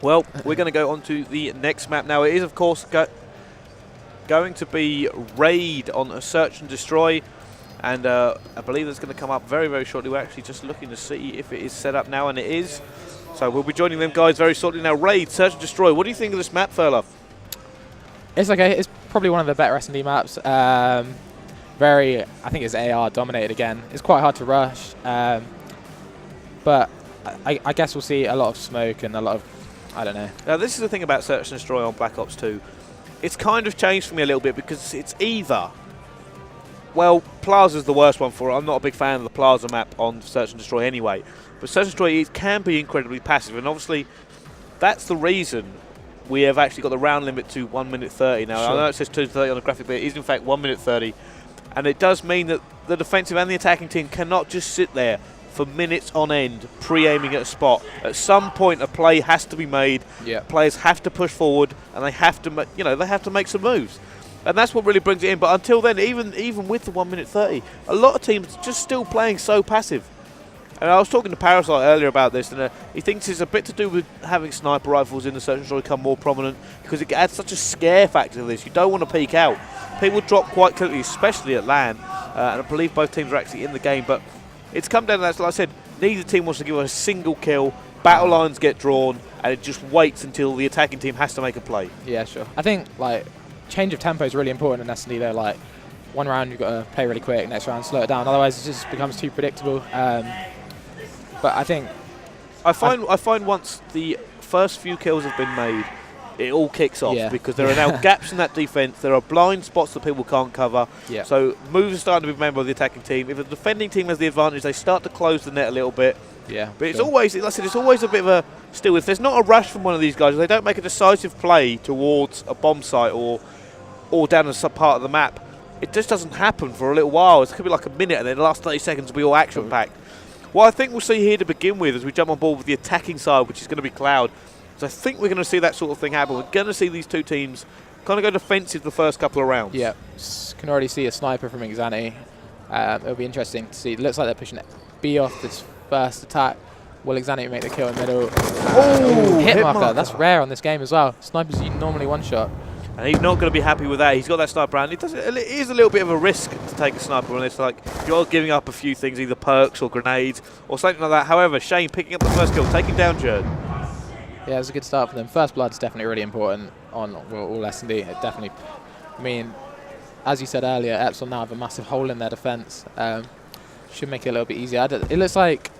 Well, we're going to go on to the next map now. It is, of course, going to be Raid on a Search and Destroy. And I believe that's going to come up very, very shortly. We're actually just looking to see if it is set up now, and it is. So we'll be joining them guys very shortly now. Raid, Search and Destroy. What do you think of this map, fella? It's okay. It's probably one of the better S&D maps. I think it's AR dominated again. It's quite hard to rush. But I guess we'll see a lot of smoke and a lot of, I don't know. Now, this is the thing about Search and Destroy on Black Ops 2. It's kind of changed for me a little bit because it's either... Well, Plaza's the worst one for it. I'm not a big fan of the Plaza map on Search and Destroy anyway. But Search and Destroy can be incredibly passive, and obviously that's the reason we have actually got the round limit to 1 minute 30. Now, sure. I know it says 2:30 on the graphic, but it is in fact 1 minute 30. And it does mean that the defensive and the attacking team cannot just sit there for minutes on end, pre-aiming at a spot. At some point, a play has to be made. Yeah. Players have to push forward, and they have to, they have to make some moves. And that's what really brings it in. But until then, even with the 1 minute 30, a lot of teams are just still playing so passive. And I was talking to Parasite earlier about this, and he thinks it's a bit to do with having sniper rifles in the Search and Destroy become more prominent, because it adds such a scare factor to this. You don't want to peek out. People drop quite quickly, especially at LAN, and I believe both teams are actually in the game. But it's come down to that, like I said, neither team wants to give a single kill. Battle lines get drawn, and it just waits until the attacking team has to make a play. Yeah, sure. I think, change of tempo is really important in S&D, though. One round you've got to play really quick, next round slow it down. Otherwise, it just becomes too predictable. But I think... I find once the first few kills have been made, it all kicks off, because there are now gaps in that defense. There are blind spots that people can't cover. Yeah. So moves are starting to be made by the attacking team. If the defending team has the advantage, they start to close the net a little bit. Yeah. But it's always, like I said, it's always a bit of a... Still, if there's not a rush from one of these guys, if they don't make a decisive play towards a bomb site or down a sub part of the map, it just doesn't happen for a little while. It could be like a minute, and then the last 30 seconds will be all action-packed. What I think we'll see here to begin with as we jump on board with the attacking side, which is going to be Cloud, is I think we're going to see that sort of thing happen. We're going to see these two teams kind of go defensive the first couple of rounds. Yeah, can already see a sniper from Xanny. It'll be interesting to see. It looks like they're pushing B off this first attack. Will Xanny make the kill in the middle? Hit marker. That's rare on this game as well. Snipers normally one shot. And he's not going to be happy with that. He's got that sniper round. It is a little bit of a risk to take a sniper when it's like you're giving up a few things, either perks or grenades or something like that. However, Shane picking up the first kill, taking down Jerd. Yeah, it was a good start for them. First blood's definitely really important on all S&D. It definitely, I mean, as you said earlier, Epsilon now have a massive hole in their defense. Should make it a little bit easier. It looks like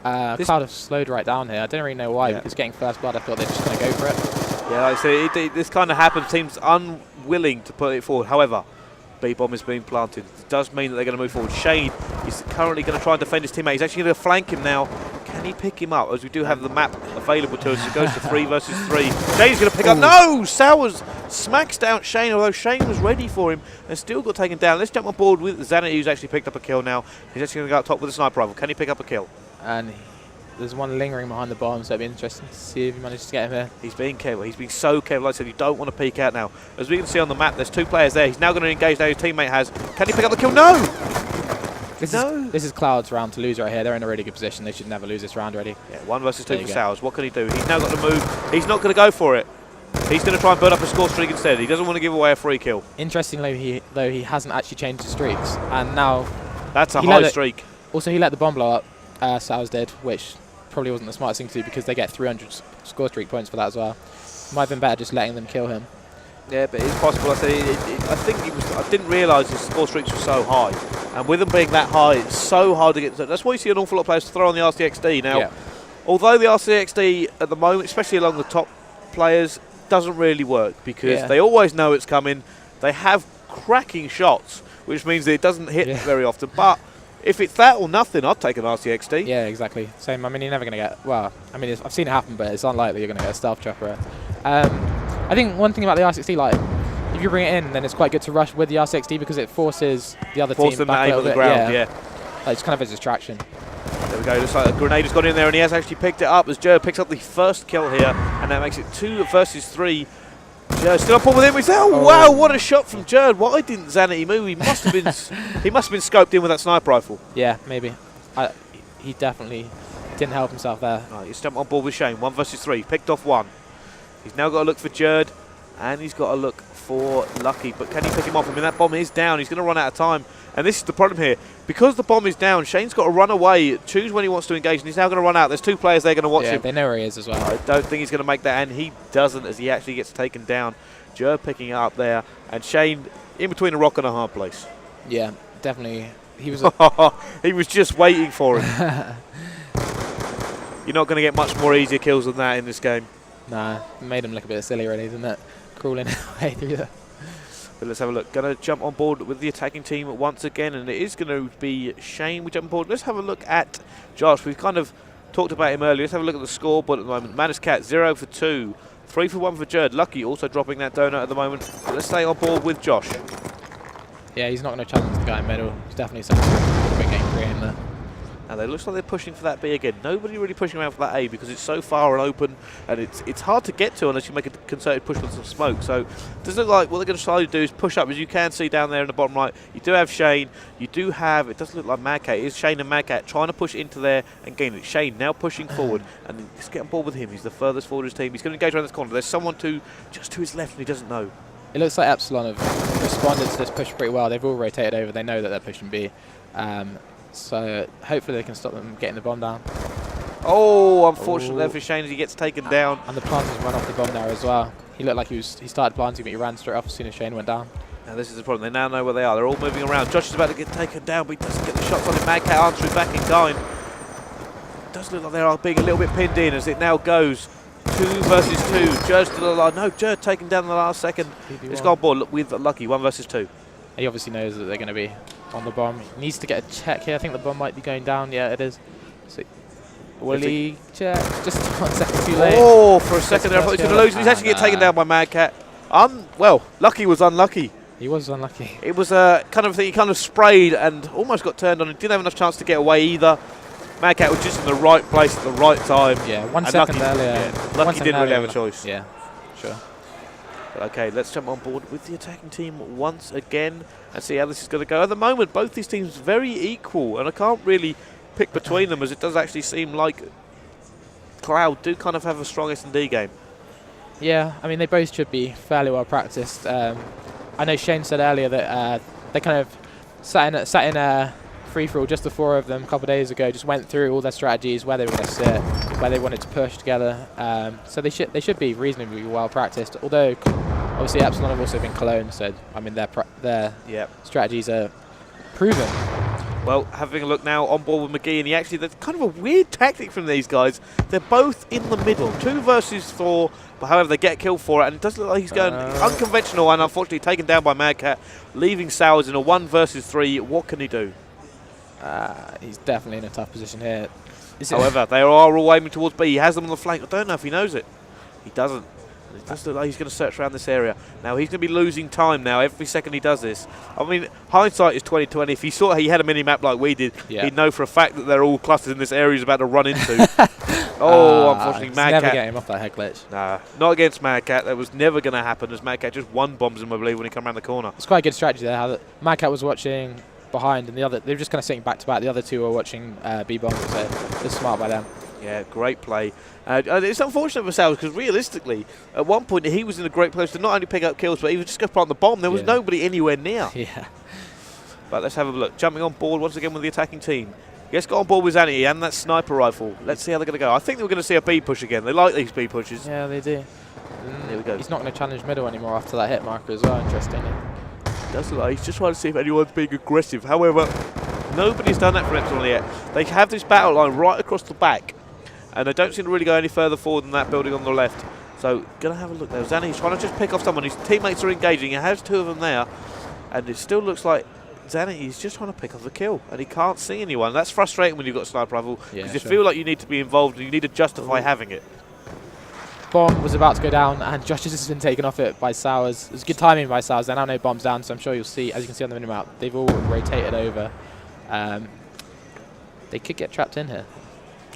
Cloud have slowed right down here. I don't really know why, because getting first blood, I thought they're just going to go for it. Yeah, like I say, this kind of happens. Teams unwilling to put it forward. However, B-bomb is being planted. It does mean that they're going to move forward. Shane is currently going to try and defend his teammate. He's actually going to flank him now. Can he pick him up? As we do have the map available to us. It goes to 3 versus 3. Shane's going to pick up. No! Sowers smacks down Shane, although Shane was ready for him and still got taken down. Let's jump on board with Xanity, who's actually picked up a kill now. He's actually going to go up top with a sniper rifle. Can he pick up a kill? And there's one lingering behind the bomb, so it'll be interesting to see if he manages to get him here. He's being careful. He's being so careful. Like I said, you don't want to peek out now. As we can see on the map, there's 2 players there. He's now going to engage now his teammate has. Can he pick up the kill? No! This is Cloud's round to lose right here. They're in a really good position. They should never lose this round already. Yeah, 1 versus 2 for Sowers. What can he do? He's now got to move. He's not going to go for it. He's going to try and build up a score streak instead. He doesn't want to give away a free kill. Interestingly, though, he hasn't actually changed his streaks. And now... That's a high streak. Also, he let the bomb blow up. Sowers did, which probably wasn't the smartest thing to do because they get 300 score streak points for that as well. Might have been better just letting them kill him. Yeah, but it's possible. I didn't realise his score streaks were so high. And with them being that high, it's so hard to get... That's why you see an awful lot of players throw on the RCXD. Now, although the RCXD at the moment, especially along the top players, doesn't really work because they always know it's coming. They have cracking shots, which means that it doesn't hit very often. But if it's that or nothing, I'd take an RCXD. Yeah, exactly. Same. I mean, you're never going to get... Well, I mean, I've seen it happen, but it's unlikely you're going to get a stealth chopper. I think one thing about the RCXD, if you bring it in, then it's quite good to rush with the RCXD because it forces the other team back a little bit. Ground, it's kind of a distraction. There we go. Looks like a grenade has gone in there, and he has actually picked it up as Jerd picks up the first kill here, and that makes it 2 versus 3. Jerd still up with him. We say, oh wow, what a shot from Jerd! Why didn't Xanity move? He must have been scoped in with that sniper rifle. Yeah, maybe. He definitely Didn't help himself there. Right, he's jumped on board with Shane. 1 versus 3. Picked off 1. He's now got to look for Jerd, and he's got to look for Lucky. But can he pick him off? I mean, that bomb is down. He's going to run out of time. And this is the problem here. Because the bomb is down, Shane's got to run away, choose when he wants to engage, and he's now going to run out. There's 2 players there going to watch him. They know where he is as well. I don't think he's going to make that, and he doesn't as he actually gets taken down. Jerd picking it up there, and Shane in between a rock and a hard place. Yeah, definitely. He was. He was just waiting for him. You're not going to get much more easier kills than that in this game. Nah, made him look a bit silly, really, didn't it? Crawling away through there. But let's have a look. Going to jump on board with the attacking team once again, and it is going to be Shane. We jump on board. Let's have a look at Josh. We've kind of talked about him earlier. Let's have a look at the scoreboard at the moment. Manus Cat 0 for 2, 3 for 1 for Jerd. Lucky also dropping that donut at the moment. But let's stay on board with Josh. Yeah, he's not going to challenge the guy in middle. He's definitely something a big game creating there. Now, it looks like they're pushing for that B again. Nobody really pushing around for that A because it's so far and open, and it's hard to get to unless you make a concerted push with some smoke. So it does look like what they're going to try to do is push up. As you can see down there in the bottom right, you do have Shane. You do have, it doesn't look like Madcat. It is Shane and Madcat trying to push into there and gain it. Shane now pushing forward, and just get on board with him. He's the furthest forward of his team. He's going to engage around this corner. There's someone just to his left, and he doesn't know. It looks like Epsilon have responded to this push pretty well. They've all rotated over. They know that they're pushing B. So hopefully they can stop them getting the bomb down. Oh, unfortunately there for Shane as he gets taken down. And the planters run off the bomb there as well. He looked like he started planting, but he ran straight off as soon as Shane went down. Now this is the problem. They now know where they are. They're all moving around. Josh is about to get taken down, but he doesn't get the shots on him. Madcat answering back in time. It does look like they are being a little bit pinned in as it now goes 2 versus 2. Jerd's still alive. No, Jerd taken down in the last second. It's gone board with Lucky. 1 versus 2. He obviously knows that they're going to be on the bomb. He needs to get a check here. I think the bomb might be going down. Yeah, it is. So will he check? Just 1 second too late. Oh, for a second there I thought he was going to lose. He's actually getting taken down by Madcat. Well, Lucky was unlucky. He was unlucky. It was a kind of thing. He kind of sprayed and almost got turned on. He didn't have enough chance to get away either. Madcat was just in the right place at the right time. Yeah, 1 second earlier. Yeah, Lucky didn't really have a choice. Yeah, sure. Okay, let's jump on board with the attacking team once again and see how this is going to go. At the moment, both these teams very equal, and I can't really pick between them as it does actually seem like Cloud do kind of have a strong S&D game. Yeah, I mean, they both should be fairly well practiced. I know Shane said earlier that they kind of sat in a free-for-all, just the 4 of them a couple of days ago, just went through all their strategies, where they were going to sit, where they wanted to push together. So they should be reasonably well practiced, although obviously Epsilon have also been cloned, so I mean their strategies are proven. Well, having a look now on board with McGee, and that's kind of a weird tactic from these guys. They're both in the middle, 2 versus 4, but however they get killed for it, and it doesn't look like he's going unconventional, and unfortunately taken down by Madcat, leaving Sowers in a 1 versus 3. What can he do? He's definitely in a tough position here. However, they are all aiming towards B. He has them on the flank. I don't know if he knows it. He doesn't. It does look like he's going to search around this area. Now, he's going to be losing time now every second he does this. I mean, hindsight is 20/20. If he saw he had a mini-map like we did, he'd know for a fact that they're all clustered in this area he's about to run into. Unfortunately, Madcat. Never get him off that head glitch. Nah, not against Madcat. That was never going to happen as Madcat just one-bombs him, I believe, when he came around the corner. It's quite a good strategy there. How Madcat was watching behind, and they were just kind of sitting back to back. The other 2 were watching B-bomb, so it's smart by them. Yeah, great play. It's unfortunate for Sowers because realistically, at one point he was in a great place to not only pick up kills, but he was just going to plant the bomb. There was nobody anywhere near. Yeah. But let's have a look. Jumping on board once again with the attacking team. Yes, got on board with Zanity and that sniper rifle. Let's see how they're going to go. I think we're going to see a B push again. They like these B pushes. Yeah, they do. Here we go. He's not going to challenge middle anymore after that hit marker as well, interestingly. Does look like he's just trying to see if anyone's being aggressive. However, nobody's done that for Epsilon yet. They have this battle line right across the back, and they don't seem to really go any further forward than that building on the left. So, going to have a look there. Zanny's trying to just pick off someone. His teammates are engaging. He has 2 of them there, and it still looks like Zanny is just trying to pick off the kill, and he can't see anyone. That's frustrating when you've got a sniper rifle, because you feel like you need to be involved and you need to justify having it. Bomb was about to go down, and Josh has just been taken off it by Sowers. It was good timing by Sowers. They now know bomb's down, so I'm sure you'll see, as you can see on the minimap, they've all rotated over. They could get trapped in here.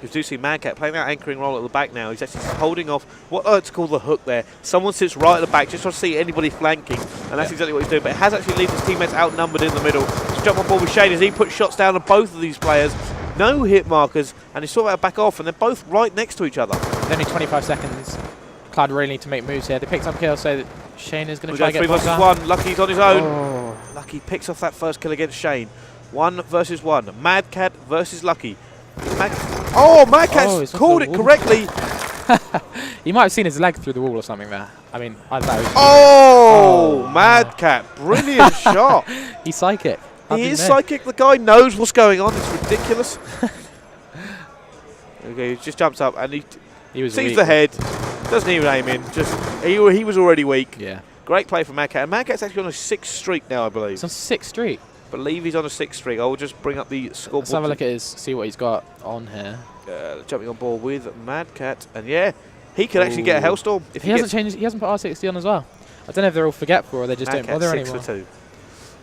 You do see Madcat playing that anchoring role at the back now. He's actually holding off what I like to call the hook there. Someone sits right at the back just trying to see anybody flanking, and that's exactly what he's doing. But it has actually left his teammates outnumbered in the middle. Let's jump on board with Shane as he puts shots down on both of these players. no hit markers, and he sort of back off, and they're both right next to each other. There's only 25 seconds. Cloud really need to make moves here. They picked up kill, so that Shane is going to try to get 3 versus down. 1. Lucky's on his own. Oh. Lucky picks off that first kill against Shane. 1 versus 1. Mad Cat versus Lucky. Mad Cat's called it correctly. You might have seen his leg through the wall or something there. I mean, I don't know. Oh, Mad Cat. Brilliant shot. He's psychic. He is psychic. The guy knows what's going on. It's ridiculous. Okay, he just jumps up and he sees the head. Doesn't even aim in. Just he was already weak. Yeah. Great play from Mad Cat. And Mad Cat's actually on a 6th streak now, I believe. He's on 6th streak. Believe he's on a 6th streak. I will just bring up the scoreboard. Let's have a look at his, see what he's got on here. Jumping on board with Mad Cat, and yeah, he could actually get a Hellstorm if he hasn't changed. He hasn't put R60 on as well. I don't know if they're all forgetful or they just don't bother anymore. 6 for 2.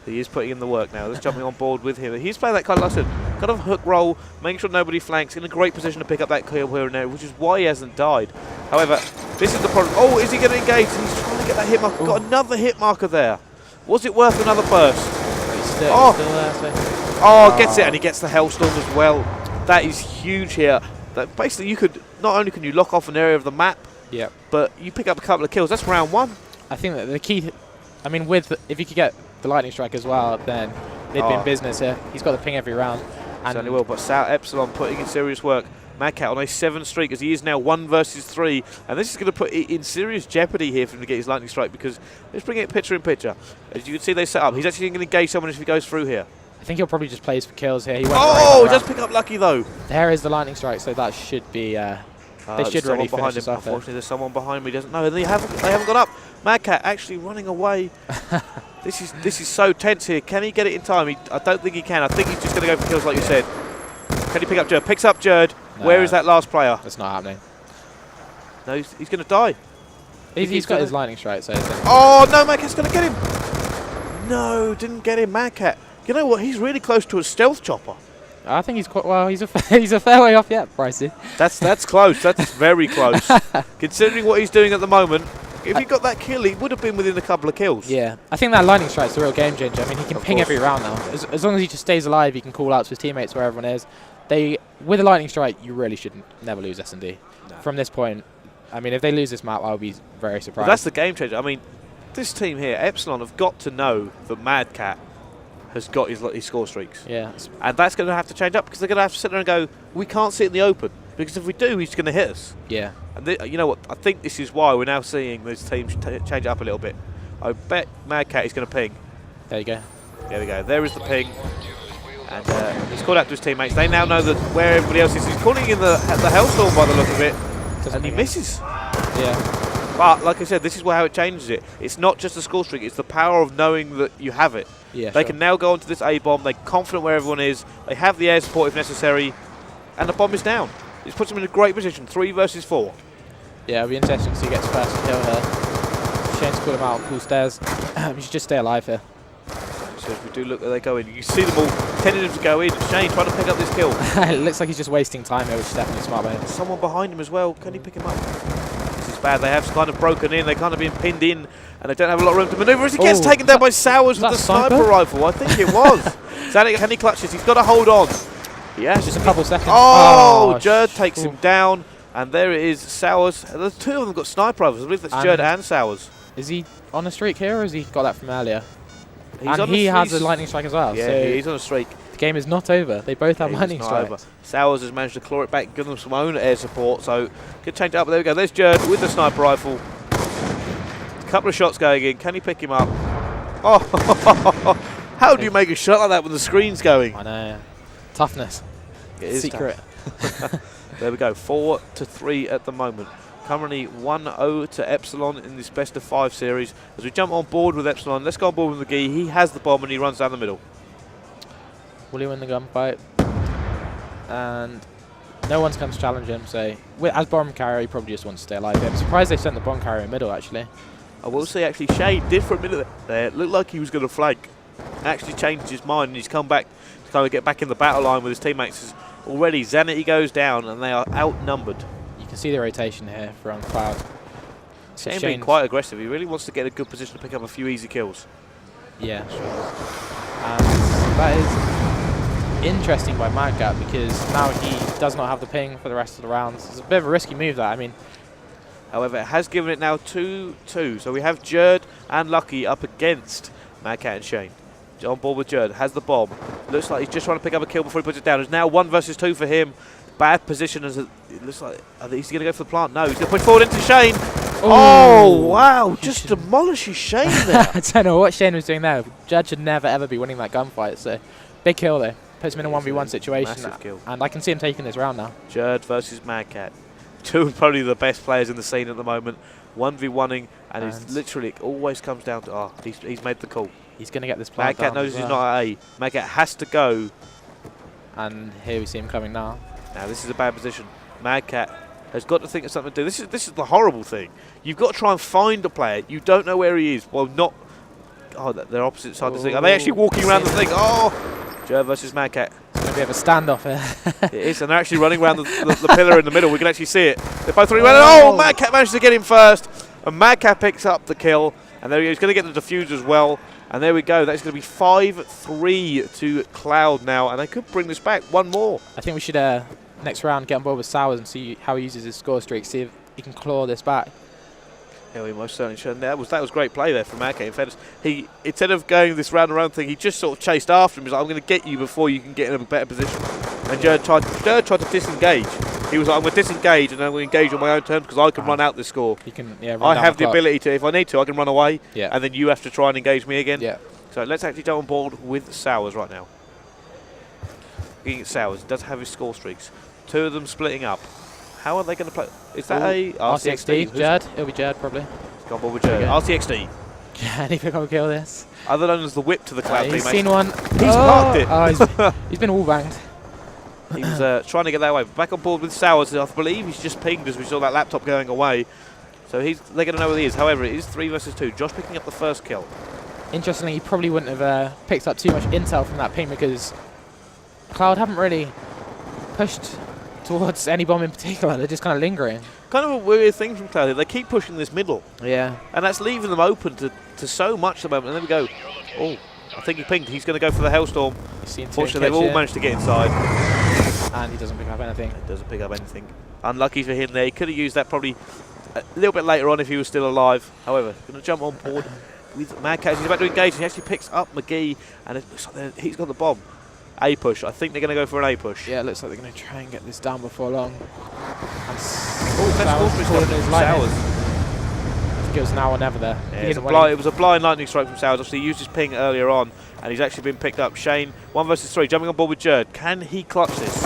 He is putting in the work now. Let's jumping on board with him. He's playing that kind of, like I said, kind of hook roll, making sure nobody flanks, in a great position to pick up that kill here and there, which is why he hasn't died. However, this is the problem. Oh, is he going to engage? He's trying to get that hit marker. Got another hit marker there. Was it worth another burst? Still there, so. Gets it, and he gets the Hellstorm as well. That is huge here. That basically, you could not only can you lock off an area of the map, but you pick up a couple of kills. That's round 1. I think that the key, I mean, if you could get the lightning strike as well, then they'd be in business here. He's got the ping every round. And certainly will, but Epsilon putting in serious work. Mad Cat on a 7 streak as he is now 1 versus 3, and this is going to put it in serious jeopardy here for him to get his lightning strike, because let's bring it picture in picture. As you can see, they set up. He's actually going to engage someone if he goes through here. I think he'll probably just plays for kills here. He he does pick up Lucky though. There is the lightning strike, so that should be. They should really finish this off. Unfortunately, there's someone behind me. Doesn't know. They haven't got up. Mad Cat actually running away. This is so tense here. Can he get it in time? I don't think he can. I think he's just going to go for kills, like you said. Can he pick up Jerd? Picks up Jerd. No, where is that last player? That's not happening. No, he's going to die. He's got his lightning strike, so. Oh no, Mad Cat's going to get him. No, didn't get him. Mad Cat. You know what? He's really close to a stealth chopper. I think he's quite well. He's a fair way off yet, Pricey. That's close. That's very close. Considering what he's doing at the moment, if he got that kill, he would have been within a couple of kills. Yeah, I think that lightning strike's the real game changer. I mean, he can ping every round now. As long as he just stays alive, he can call out to his teammates where everyone is. With a lightning strike, you really should never lose S&D. No. From this point, I mean, if they lose this map, I'll be very surprised. Well, that's the game changer. I mean, this team here, Epsilon, have got to know that Mad Cat has got his score streaks. Yeah. And that's going to have to change up, because they're going to have to sit there and go, we can't sit in the open, because if we do, he's going to hit us. Yeah. And you know what? I think this is why we're now seeing these teams change it up a little bit. I bet Mad Cat is going to ping. There you go. There we go. There is the ping. And he's called out to his teammates. They now know that where everybody else is. He's calling in the Hellstorm by the look of it. And he misses. Yeah. But, like I said, this is how it changes it. It's not just the score streak. It's the power of knowing that you have it. Yeah, they can now go onto this A-bomb. They're confident where everyone is. They have the air support if necessary. And the bomb is down. It puts them in a great position. 3 versus 4. Yeah, it'll be interesting to see who gets first kill here. Shane's called him out on cool stairs. You should just stay alive here. So if we do look, they go in. You see them all tending to go in. Shane trying to pick up this kill. It looks like he's just wasting time here, which is definitely smart by him. There's someone behind him as well. Can he pick him up? This is bad. They have kind of broken in. They're kind of being pinned in, and they don't have a lot of room to maneuver as he gets taken down by Sowers with the sniper rifle. I think it was. Can he clutch this? He's got to hold on. Yes. Just a couple seconds. Jerd takes him down, and there it is. Sowers. There's 2 of them got sniper rifles. I believe that's Jerd and Sowers. Is he on a streak here, or has he got that from earlier? He has a lightning strike as well. Yeah, so he's on a streak. The game is not over. They both have lightning strikes. Sowers has managed to claw it back, give them some own air support, so could change it up. But there we go. There's Jerd with the sniper rifle. A couple of shots going in. Can he pick him up? Oh, how do you make a shot like that when the screen's going? I know. Toughness. It is secret. There we go. 4-3 at the moment. Currently 1-0 to Epsilon in this best of 5 series. As we jump on board with Epsilon, let's go on board with McGee. He has the bomb and he runs down the middle. Will he win the gunfight? And no one's come to challenge him, so as bomb carrier, he probably just wants to stay alive. I'm surprised they sent the bomb carrier in middle, actually. I will say, actually, Shane did for a minute there. It looked like he was going to flank. Actually changed his mind and he's come back to kind of get back in the battle line with his teammates. Already, Zanity goes down and they are outnumbered. You can see the rotation here from Cloud. Shane being quite aggressive. He really wants to get a good position to pick up a few easy kills. Yeah, sure. And that is interesting by Madgap because now he does not have the ping for the rest of the rounds. It's a bit of a risky move, that. I mean, however, it has given it now 2-2. So we have Jerd and Lucky up against Madcat and Shane. On board with Jerd, has the bomb. Looks like he's just trying to pick up a kill before he puts it down. It's now 1 versus 2 for him. Bad position as it looks like he's going to go for the plant. No, he's going to push forward into Shane. Oh, wow. Just demolishes Shane there. I don't know what Shane was doing there. Jerd should never, ever be winning that gunfight. So, big kill there. Puts him in a 1v1 situation. Massive kill. And I can see him taking this round now. Jerd versus Madcat. Two of probably the best players in the scene at the moment. 1v1ing, and it's literally, it always comes down to, he's made the call. He's going to get this plant Madcat knows he's not at A. Madcat has to go. And here we see him coming now. Now, this is a bad position. Madcat has got to think of something to do. This is the horrible thing. You've got to try and find a player. You don't know where he is. Well, not... Oh, they're opposite side of the thing. Are they actually walking around the thing? Oh! Jerd versus Madcat. It's going to be a bit of a standoff here. It is, and they're actually running around the pillar in the middle. We can actually see it. They're both running around. Oh, Madcat managed to get him first. And Madcat picks up the kill. And there he goes. He's going to get the defuse as well. And there we go. That's going to be 5-3 to Cloud now. And they could bring this back. One more. I think we should, next round, get on board with Sowers and see how he uses his score streak. See if he can claw this back. Yeah, we most certainly should. That was great play there from Madcat. In fairness, he, instead of going this round and round thing, he just sort of chased after him. He's like, I'm going to get you before you can get in a better position. And Jerd tried to disengage. He was like, I'm going to disengage and I'm going to engage on my own terms because I can run out this score. He can, yeah, I have the ability to, if I need to, I can run away. Yeah. And then you have to try and engage me again. Yeah. So let's actually jump on board with Sowers right now. Looking at Sowers, does have his score streaks. 2 of them splitting up. How are they going to play? Is that a RCXD? Jerd? It'll be Jerd probably. Go on board with Jerd. RCXD. Can he pick up a kill this? Other known as the whip to the Cloud team. He's seen one. He's parked it. Oh, he's been all banged. He was trying to get that away. Back on board with Sowers. I believe he's just pinged as we saw that laptop going away. So they're going to know where he is. However, it is 3 versus 2. Josh picking up the first kill. Interestingly, he probably wouldn't have picked up too much intel from that ping because Cloud haven't really pushed towards any bomb in particular. They're just kind of lingering. Kind of a weird thing from Cloud. They keep pushing this middle. Yeah. And that's leaving them open to so much at the moment. And then we go, oh, I think he pinged. He's going to go for the Hellstorm. Fortunately, they've all managed to get inside. And he doesn't pick up anything. He doesn't pick up anything. Unlucky for him there. He could have used that probably a little bit later on if he was still alive. However, going to jump on board with Madcat. He's about to engage. He actually picks up McGee. And it looks like he's got the bomb. A push. I think they're going to go for an A push. Yeah, it looks like they're going to try and get this down before long. Sowers. I think it was now or never there. Yeah, it was a blind lightning strike from Sowers. Obviously, he used his ping earlier on, and he's actually been picked up. Shane, 1 versus 3, jumping on board with Jerd. Can he clutch this?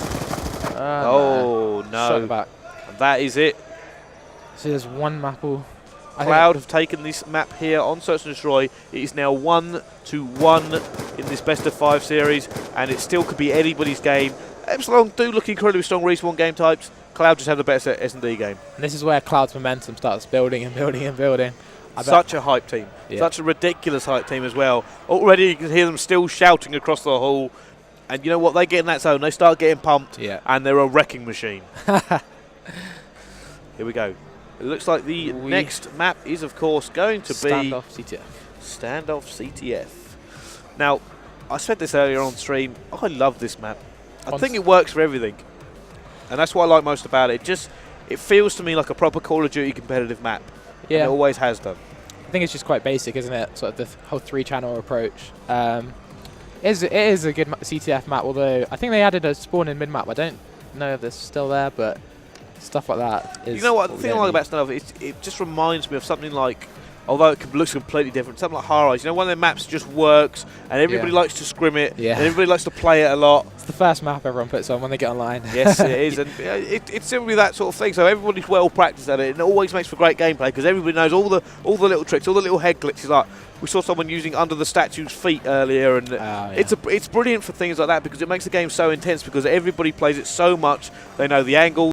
Oh, no. Shot back. And that is it. So there's one map all. Cloud have taken this map here on Search and Destroy. It is now 1-1 in this best of 5 series, and it still could be anybody's game. Epsilon do look incredibly strong respawn game types. Cloud just have the better S&D game. And this is where Cloud's momentum starts building and building and building. Such a hype team. Yeah. Such a ridiculous hype team as well. Already you can hear them still shouting across the hall. And you know what? They get in that zone. They start getting pumped. Yeah. And they're a wrecking machine. Here we go. It looks like the next map is, of course, going to be Standoff CTF. Standoff CTF. Now, I said this earlier on stream. I love this map. I think it works for everything. And that's what I like most about it. It feels to me like a proper Call of Duty competitive map. Yeah. And it always has done. I think it's just quite basic, isn't it? Sort of the whole 3-channel approach. It is a good CTF map, although I think they added a spawn in mid-map. I don't know if it's still there, but stuff like that is... You know what? The thing I like about Standoff, it just reminds me of something like, although it looks completely different, something like High Rise. You know, one of their maps just works, and everybody likes to scrim it, and everybody likes to play it a lot. It's the first map everyone puts on when they get online. Yes, it is, and it's simply that sort of thing. So everybody's well practiced at it, and it always makes for great gameplay because everybody knows all the little tricks, all the little head glitches. Like we saw someone using under the statue's feet earlier, and it's brilliant for things like that because it makes the game so intense because everybody plays it so much. They know the angles.